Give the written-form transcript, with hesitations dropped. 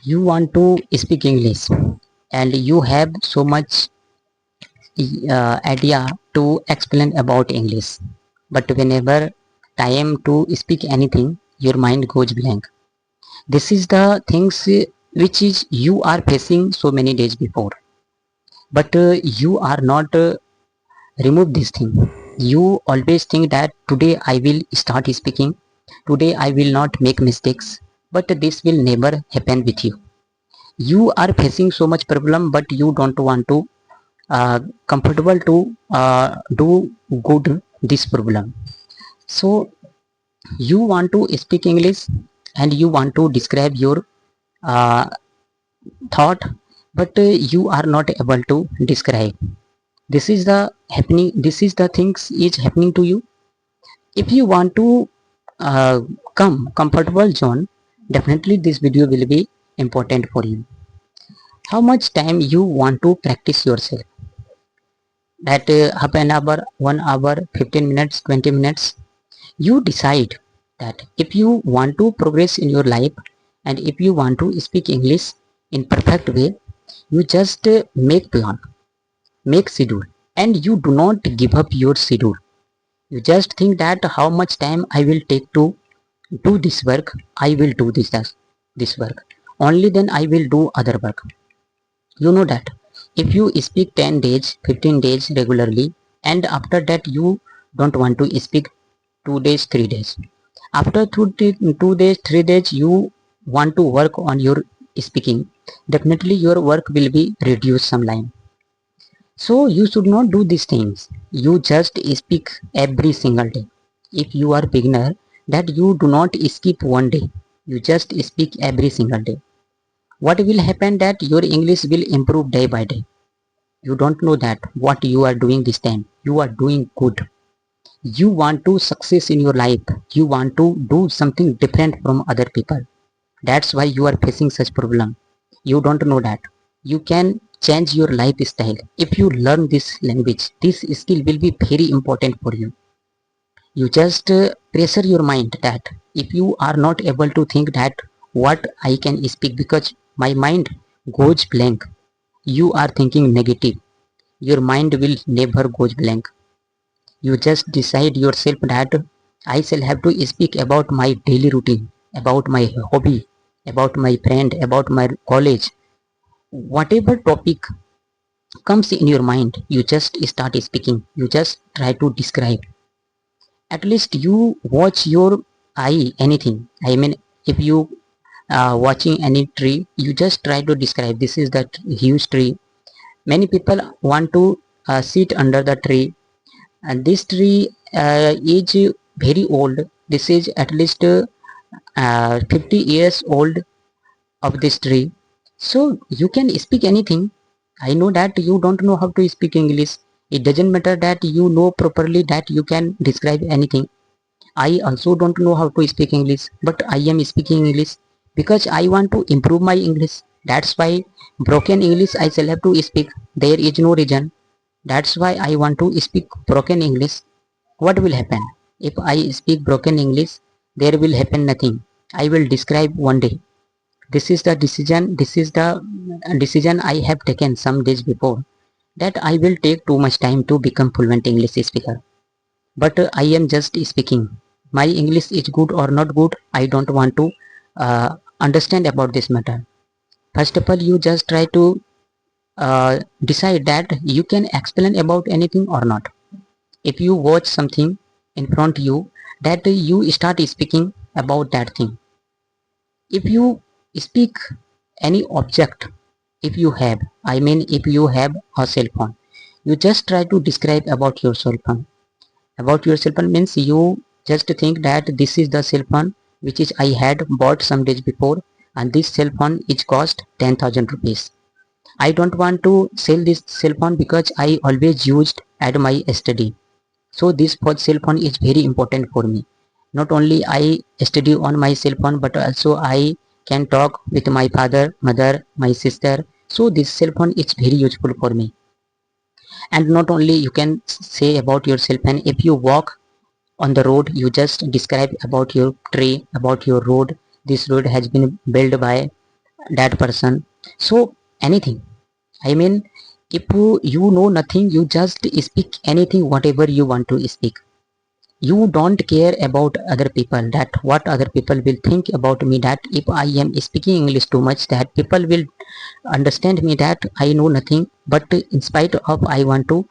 You want to speak English and you have so much idea to explain about English, but whenever time to speak anything, your mind goes blank. This is the things which is you are facing so many days before, but you are not remove this thing. You always think that today I will start speaking, today I will not make mistakes, but this will never happen with you. You are facing so much problem, but you don't want to uh, comfortable to do good this problem. So you want to speak English and you want to describe your uh, thought, but you are not able to describe. This is the happening, this is the things is happening to you. If you want to come comfortable zone, definitely this video will be important for you. How much time you want to practice yourself? That half an hour, 1 hour, 15 minutes, 20 minutes? You decide that if you want to progress in your life and if you want to speak English in perfect way, you just make plan, make schedule, and you do not give up your schedule. You just think that how much time I will take to do this work, I will do this work, only then I will do other work. You know that if you speak 10 days, 15 days regularly, and after that you don't want to speak 2 days, 3 days, after 2 days, 3 days you want to work on your speaking, definitely your work will be reduced some line. So you should not do these things. You just speak every single day. If you are beginner, that you do not skip one day. You just speak every single day. What will happen that your English will improve day by day. You don't know that what you are doing this time. You are doing good. You want to success in your life. You want to do something different from other people. That's why you are facing such problem. You don't know that you can change your lifestyle if you learn this language. This skill will be very important for you. You just pressure your mind that if you are not able to think that what I can speak, because my mind goes blank, you are thinking negative, your mind will never goes blank. You just decide yourself that I shall have to speak about my daily routine, about my hobby, about my friend, about my college. Whatever topic comes in your mind, you just start speaking. You just try to describe. At least you watch your eye anything. I mean, if you watching any tree, you just try to describe. This is that huge tree. Many people want to sit under the tree, and this tree is very old. This is at least 50 years old of this tree. So you can speak anything. I know that you don't know how to speak English. It doesn't matter that you know properly that you can describe anything. I also don't know how to speak English, but I am speaking English because I want to improve my English. That's why broken English I shall have to speak. There is no reason. That's why I want to speak broken English. What will happen? If I speak broken English, there will happen nothing. I will describe one day. This is the decision. This is the decision I have taken some days before, that I will take too much time to become fluent English speaker. But I am just speaking. My English is good or not good, I don't want to understand about this matter. First of all, you just try to decide that you can explain about anything or not. If you watch something in front you, that you start speaking about that thing. If you speak any object, if you have, I mean if you have a cell phone, you just try to describe about your cell phone. About your cell phone means you just think that this is the cell phone which is I had bought some days before, and this cell phone is cost 10,000 rupees. I don't want to sell this cell phone because I always used at my study. So this cell phone is very important for me. Not only I study on my cell phone, but also I can talk with my father, mother, my sister. So this cell phone is very useful for me. And not only you can say about your cell phone, if you walk on the road, you just describe about your tree, about your road. This road has been built by that person. So anything, I mean, if you know nothing, you just speak anything whatever you want to speak. You don't care about other people, that what other people will think about me, that if I am speaking English too much, that people will understand me that I know nothing, but in spite of I want to